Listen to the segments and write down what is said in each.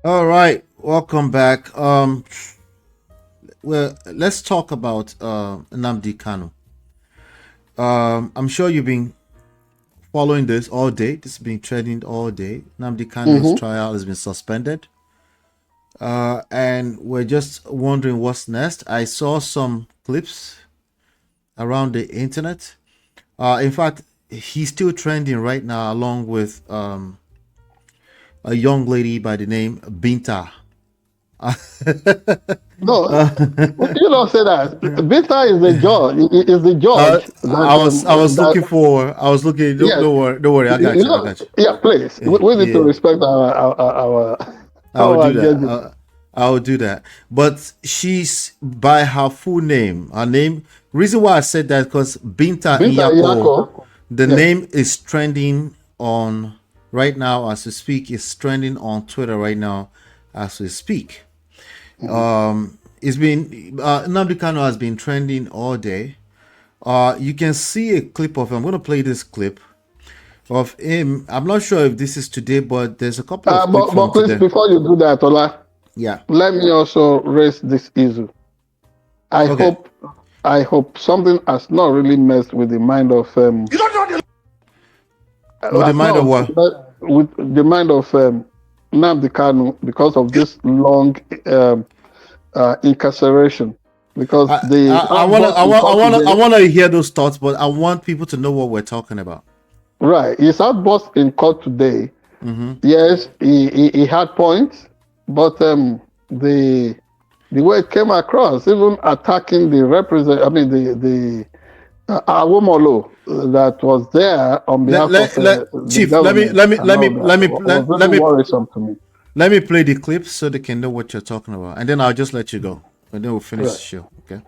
All right, welcome back. Well, let's talk about Nnamdi Kanu. I'm sure you've been following this all day. This has been trending all day. Nnamdi Kanu's Mm-hmm. trial has been suspended, and we're just wondering what's next. I saw some clips around the internet. In fact, he's still trending right now, along with a young lady by the name Binta. No, you don't say that. Victor is the judge. Is the judge that I was looking. yes. Don't worry. I got you. I got you. Yeah, please. Yeah, We need to yeah. respect our I will our do that. judges. I will do that. But she's by her full name. Her name. Reason why I said that because Binta Binta Nyako, Yako. the Yes. name is trending on right now as we speak. It's trending on Twitter right now as we speak. Mhm. It's been Nnamdi Kanu has been trending all day. You can see a clip of him. I'm going to play this clip of him. I'm not sure if this is today, but there's a couple of clips But from please, today. before you do that, Ola, Yeah. let me also raise this issue. I Okay. hope I hope something has not really messed with the mind of With the has mind not of what? with the mind of Nnamdi Kanu because of this long incarceration. Because the I wanna outburst in court I today, wanna hear those thoughts, but I want people to know what we're talking about. right? His outburst in court today. Mm-hmm. Yes, he had points, but the way it came across, even attacking the represent, I mean the Awomolo that was there on behalf of the Chief, government and all that was really worrisome to me. let me play the clip so they can know what you're talking about, and then I'll just let you go, and then we'll finish Right. the show. Okay.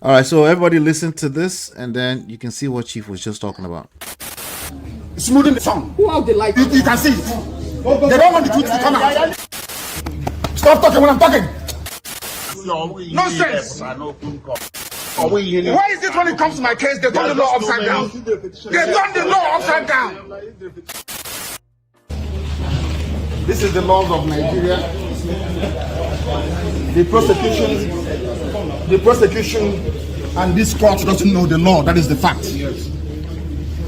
All right. So everybody listen to this, and then you can see what Chief was just talking about. Smoothing the song. Who have the light? You can see it. They don't want the truth to come out. Stop talking when I'm talking. Nonsense. Why is it when it comes to my case, they turn the law upside down? They turn the law upside down. This is the laws of Nigeria. The prosecution, and this court doesn't know the law. That is the fact.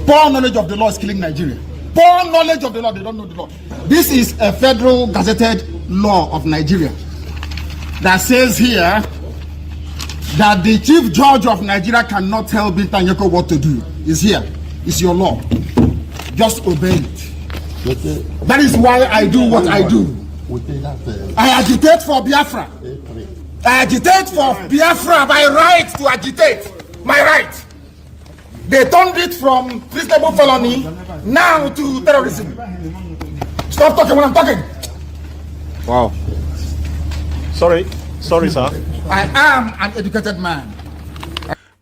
Poor knowledge of the law is killing Nigeria. Poor knowledge of the law, they don't know the law. This is a federal gazetted law of Nigeria that says here that the chief judge of Nigeria cannot tell Binta Nyako what to do. It's here. It's your law. Just obey it. That is why I do what I do. I agitate for Biafra. I agitate for Biafra. My right to agitate. My right. They turned it from reasonable felony now to terrorism. Stop talking when I'm talking. Wow. Sorry, sir. I am an educated man.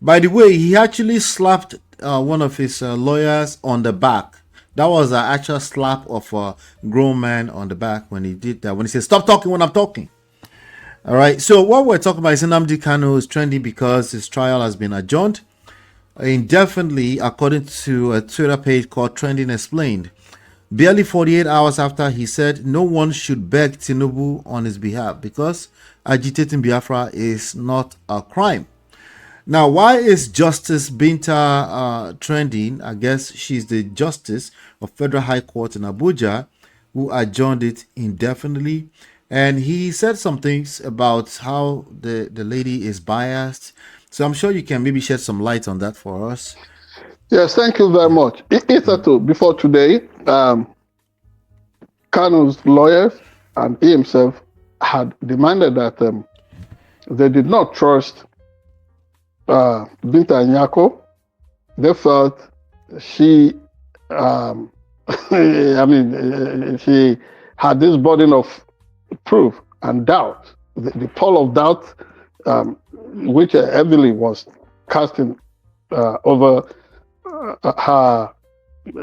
By the way, he actually slapped one of his lawyers on the back. That was an actual slap of a grown man on the back when he did that. When he said, "Stop talking when I'm talking." All right. So what we're talking about is Nnamdi Kanu is trending because his trial has been adjourned indefinitely, according to a Twitter page called Trending Explained. Barely 48 hours after he said no one should beg Tinubu on his behalf because agitating Biafra is not a crime. Now, why is Justice Binta trending? I guess she's the Justice of Federal High Court in Abuja who adjourned it indefinitely. And he said some things about how the lady is biased. So I'm sure you can maybe shed some light on that for us. Yes, thank you very much. Before today, Kanu's lawyers and he himself had demanded that they did not trust Binta Nyako. They felt she, she had this burden of proof and doubt, the pall of doubt, which heavily was casting over her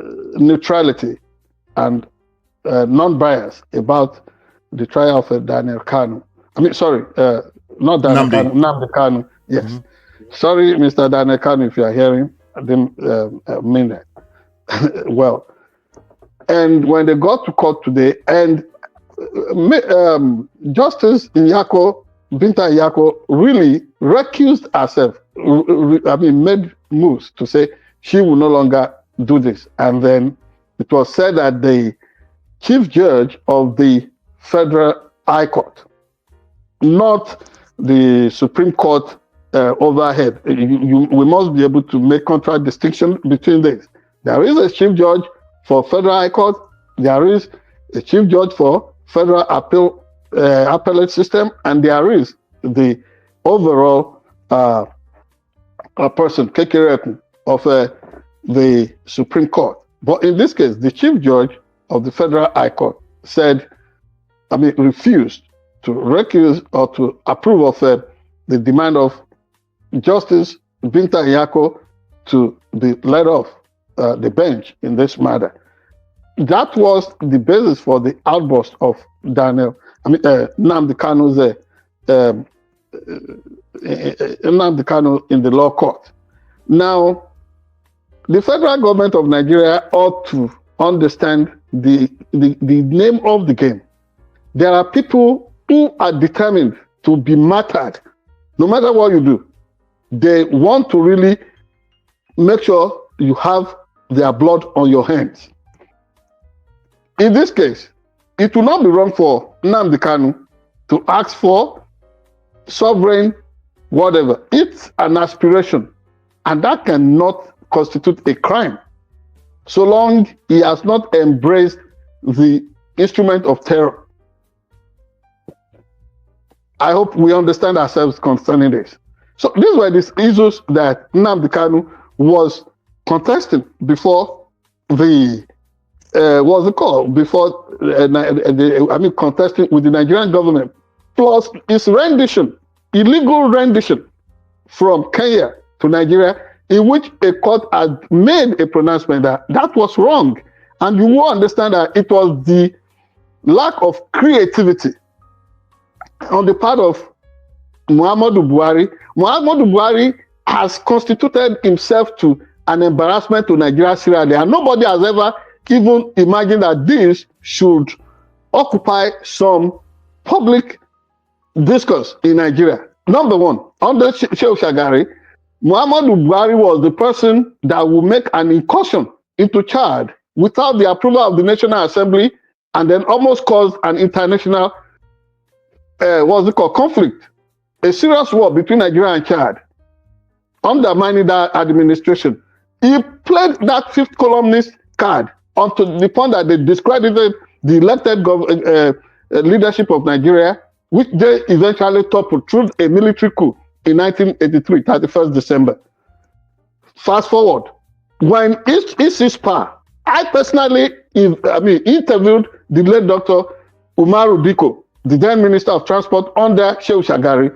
neutrality and non-bias about the trial of Daniel Kanu. Not Daniel Nnamdi. Kanu, Nnamdi Kanu. Yes. Mm-hmm. Sorry, Mr. Daniel Kanu, if you are hearing, I didn't mean that. Well, and when they got to court today, and Justice Nyako, Binta Nyako, really recused herself. Made moves to say she will no longer do this. And then it was said that the chief judge of the Federal High Court, not the Supreme Court overhead. We must be able to make contract distinction between this. There is a chief judge for Federal High Court. There is a chief judge for Federal Appellate System, and there is the overall person, Kekereku, of the Supreme Court. But in this case, the chief judge of the Federal High Court refused to recuse or to approve of the demand of Justice Binta Nyako to be let off the bench in this matter. That was the basis for the outburst of Nnamdi Kanu's Nnamdi Kanu in the law court. Now, the federal government of Nigeria ought to understand the name of the game. There are people who are determined to be martyred, no matter what you do. They want to really make sure you have their blood on your hands. In this case, it will not be wrong for Nnamdi Kanu to ask for sovereign whatever. It's an aspiration, and that cannot constitute a crime so long he has not embraced the instrument of terror. I hope we understand ourselves concerning this. So these were these issues that Nnamdi Kanu was contesting before the contesting with the Nigerian government, plus his rendition, illegal rendition from Kenya to Nigeria, in which a court had made a pronouncement that was wrong. And you will understand that it was the lack of creativity on the part of Muhammadu Buhari. Muhammadu Buhari has constituted himself to an embarrassment to Nigeria, Syria, and nobody has ever even imagined that this should occupy some public discourse in Nigeria. Number one, under Shehu Shagari, Muhammadu Buhari was the person that would make an incursion into Chad without the approval of the National Assembly, and then almost caused an international conflict, a serious war between Nigeria and Chad, undermining that administration. He played that fifth columnist card unto the point that they discredited the elected leadership of Nigeria, which they eventually toppled through a military coup in 1983, 31st December. Fast forward, when he seized power, I personally interviewed the late Dr. Umaru Diko, the then Minister of Transport under Shehu Shagari.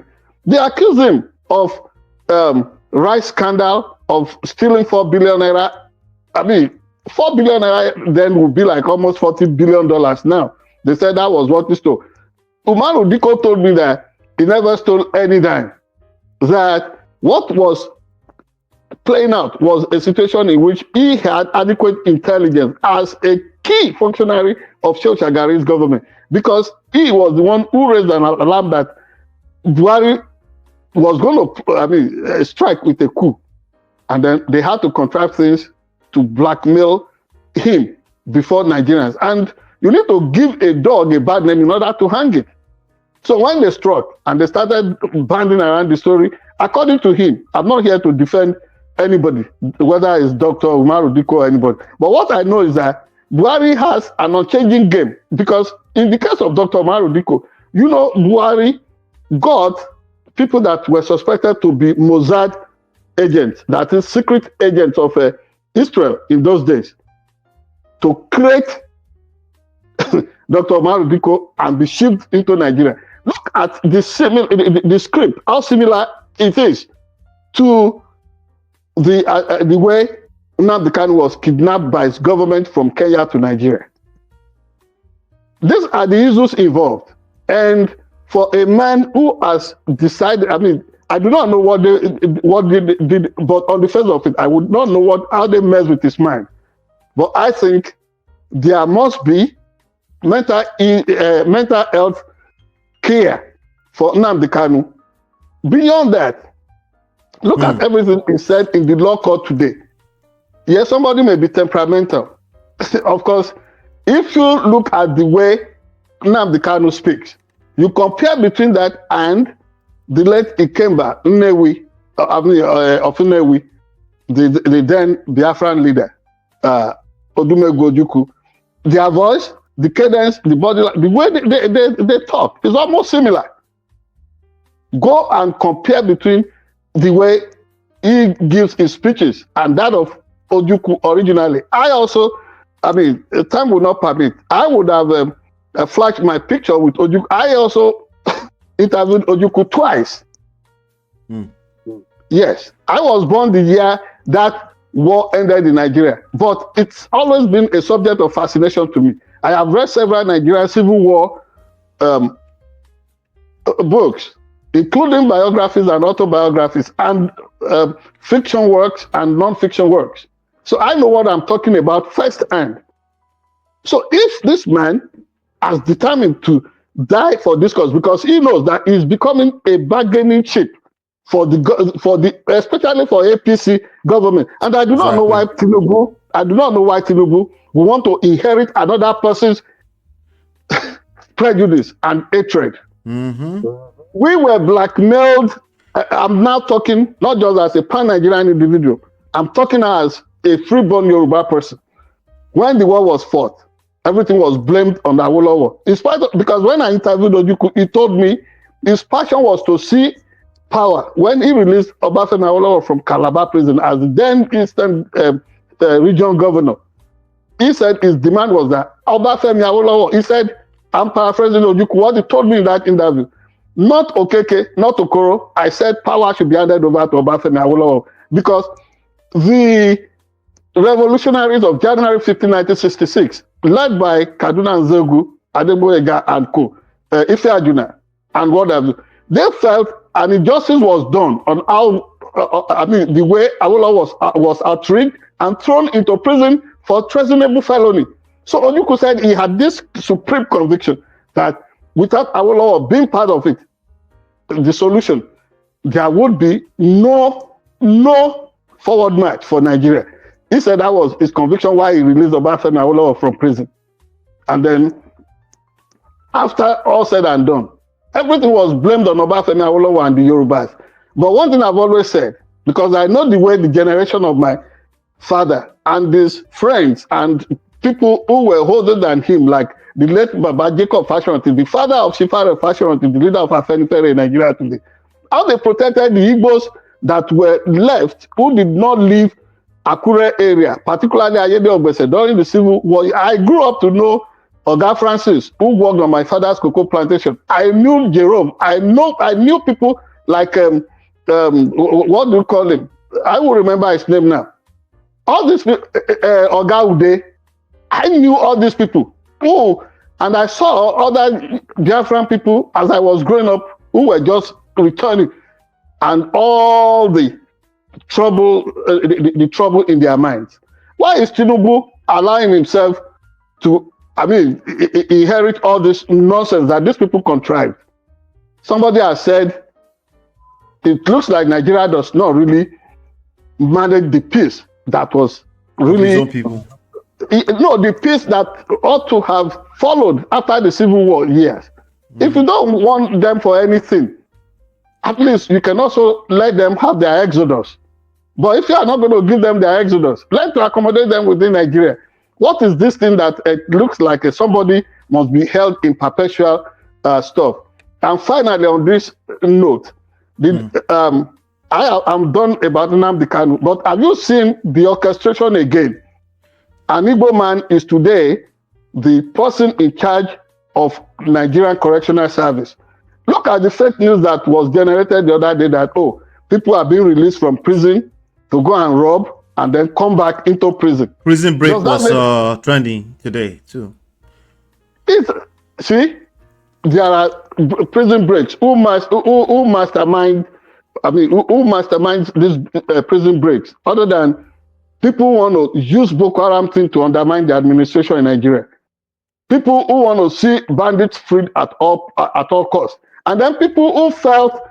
They accused him of rice scandal, of stealing 4 billion naira. 4 billion naira then would be like almost $40 billion now. They said that was what he stole. Umaru Diko told me that he never stole any dime. That what was playing out was a situation in which he had adequate intelligence as a key functionary of Shehu Shagari's government, because he was the one who raised an alarm that Buhari was going to strike with a coup. And then they had to contrive things to blackmail him before Nigerians. And you need to give a dog a bad name in order to hang it. So when they struck and they started banding around the story, according to him, I'm not here to defend anybody, whether it's Dr. Umaru Diko or anybody. But what I know is that Buhari has an unchanging game, because in the case of Dr. Umaru Diko, Buhari got people that were suspected to be Mossad agents, that is secret agents of Israel in those days, to create Dr. Umaru Diko and be shipped into Nigeria. Look at the script, how similar it is to the way Nnamdi Kanu was kidnapped by his government from Kenya to Nigeria. These are the issues involved. And for a man who has decided, I do not know what they did, but on the face of it, I would not know how they mess with his mind. But I think there must be mental health care for Nnamdi Kanu. Beyond that, look at everything he said in the law court today. Yes, somebody may be temperamental. Of course, if you look at the way Nnamdi Kanu speaks, you compare between that and the late Ikemba Nnewi, of Nnewi, the then Biafran leader, Odumegwu Ojukwu. Their voice, the cadence, the body, the way they talk is almost similar. Go and compare between the way he gives his speeches and that of Ojukwu originally. Time would not permit. I would have flashed my picture with Ojukwu. I also interviewed Ojukwu twice. Yes, I was born the year that war ended in Nigeria, but it's always been a subject of fascination to me. I have read several Nigerian Civil War books, including biographies and autobiographies, and fiction works and non-fiction works. So I know what I'm talking about firsthand. So if this man has determined to die for this cause, because he knows that he's becoming a bargaining chip for the especially for APC government, and I do not know why Tinubu. I do not know why Tinubu will want to inherit another person's prejudice and hatred. We were blackmailed. I'm now talking not just as a pan-Nigerian individual. I'm talking as a freeborn Yoruba person. When the war was fought, everything was blamed on Awolowo. In spite of, because when I interviewed Ojukwu, he told me his passion was to see power. When he released Obafemi Awolowo from Calabar prison as the then Eastern region governor, he said his demand was that Obafemi Awolowo, he said, I'm paraphrasing Ojukwu, what he told me in that interview, not Okeke, not Okoro, I said power should be handed over to Obafemi Awolowo, because the revolutionaries of January 15, 1966, led by Kaduna and Zegu, Adegboyega and co, Ife Ajuna, and what have you, they felt an injustice was done on how, the way Awolowo was outraged and thrown into prison for treasonable felony. So Ojukwu said he had this supreme conviction that without Awolowo being part of it, the solution, there would be no forward march for Nigeria. He said that was his conviction why he released Obafemi Awolowo from prison. And then, after all said and done, everything was blamed on Obafemi Awolowo and the Yorubas. But one thing I've always said, because I know the way the generation of my father and his friends and people who were older than him, like the late Baba Jacob Fashionati, the father of Shifare Fashionati, the leader of Afenifere in Nigeria today, how they protected the Igbos that were left, who did not leave Akure area, particularly Ayede Ogbese, during the Civil War. I grew up to know Oga Francis, who worked on my father's cocoa plantation. I knew Jerome. I knew people like, what do you call him? I will remember his name now. All these people, Oga Ude, I knew all these people. Oh, and I saw other Biafran people as I was growing up who were just returning, and all the trouble, the trouble in their minds. Why is Tinubu allowing himself to, inherit all this nonsense that these people contrived? Somebody has said, it looks like Nigeria does not really manage the peace that was really, the peace that ought to have followed after the Civil War years. If you don't want them for anything, at least you can also let them have their exodus. But if you are not going to give them their exodus, learn to accommodate them within Nigeria. What is this thing that it looks like somebody must be held in perpetual stuff? And finally, on this note, I am done about Nnamdi Kanu, but have you seen the orchestration again? An Igbo man is today the person in charge of Nigerian Correctional Service. Look at the fake news that was generated the other day that, people are being released from prison to go and rob and then come back into prison. Prison break was trending today too. See, there are prison breaks. Who masterminds these prison breaks? Other than people want to use Boko Haram thing to undermine the administration in Nigeria. people who want to see bandits freed at all costs, and then people who felt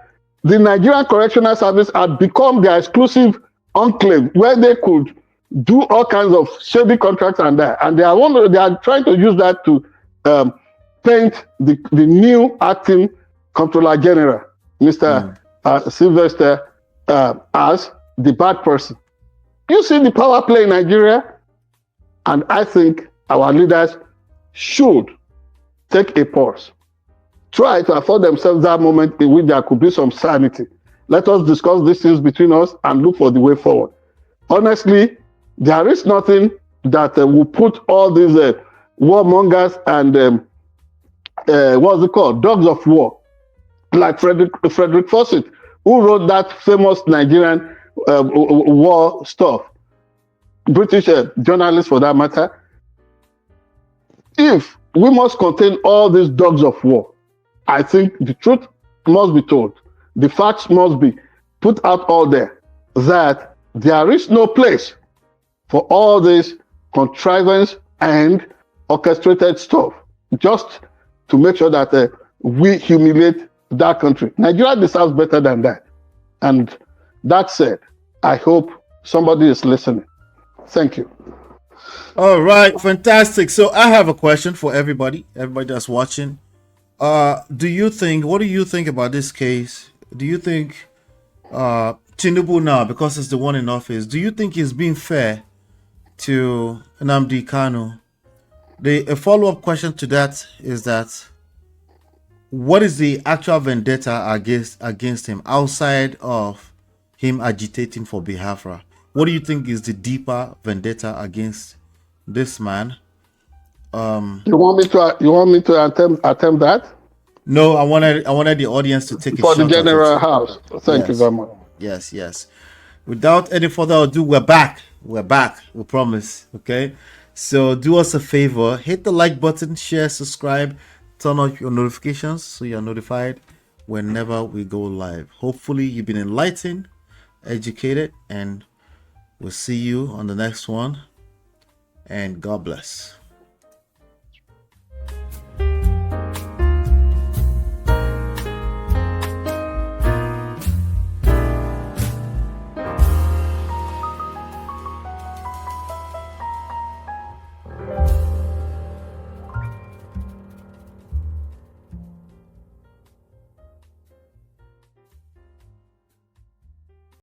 the Nigerian Correctional Service had become their exclusive enclave where they could do all kinds of shady contracts and that, and they are trying to use that to paint the new acting Comptroller General, Mr. Sylvester, as the bad person. You see the power play in Nigeria, and I think our leaders should take a pause. Try to afford themselves that moment in which there could be some sanity. Let us discuss these things between us and look for the way forward. Honestly, there is nothing that will put all these warmongers and what's it called, dogs of war, like Frederick Fawcett, who wrote that famous Nigerian war stuff, British journalist for that matter. If we must contain all these dogs of war, I think the truth must be told. The facts must be put out all there that there is no place for all this contrivance and orchestrated stuff just to make sure that we humiliate that country. Nigeria deserves better than that. And that said, I hope somebody is listening. Thank you. All right, fantastic. So I have a question for everybody that's watching. What do you think about this case? Do you think Tinubu now, because it's the one in office, do you think he's being fair to Nnamdi Kanu? A follow-up question to that is that what is the actual vendetta against him outside of him agitating for Biafra? What do you think is the deeper vendetta against this man? You want me to attempt that? No, I wanted the audience to take a for shot the general at it. house. Thank you very much. Yes. Without any further ado, we're back. We promise. Okay. So do us a favor, hit the like button, share, subscribe, turn on your notifications so you're notified whenever we go live. Hopefully you've been enlightened, educated, and we'll see you on the next one. And God bless.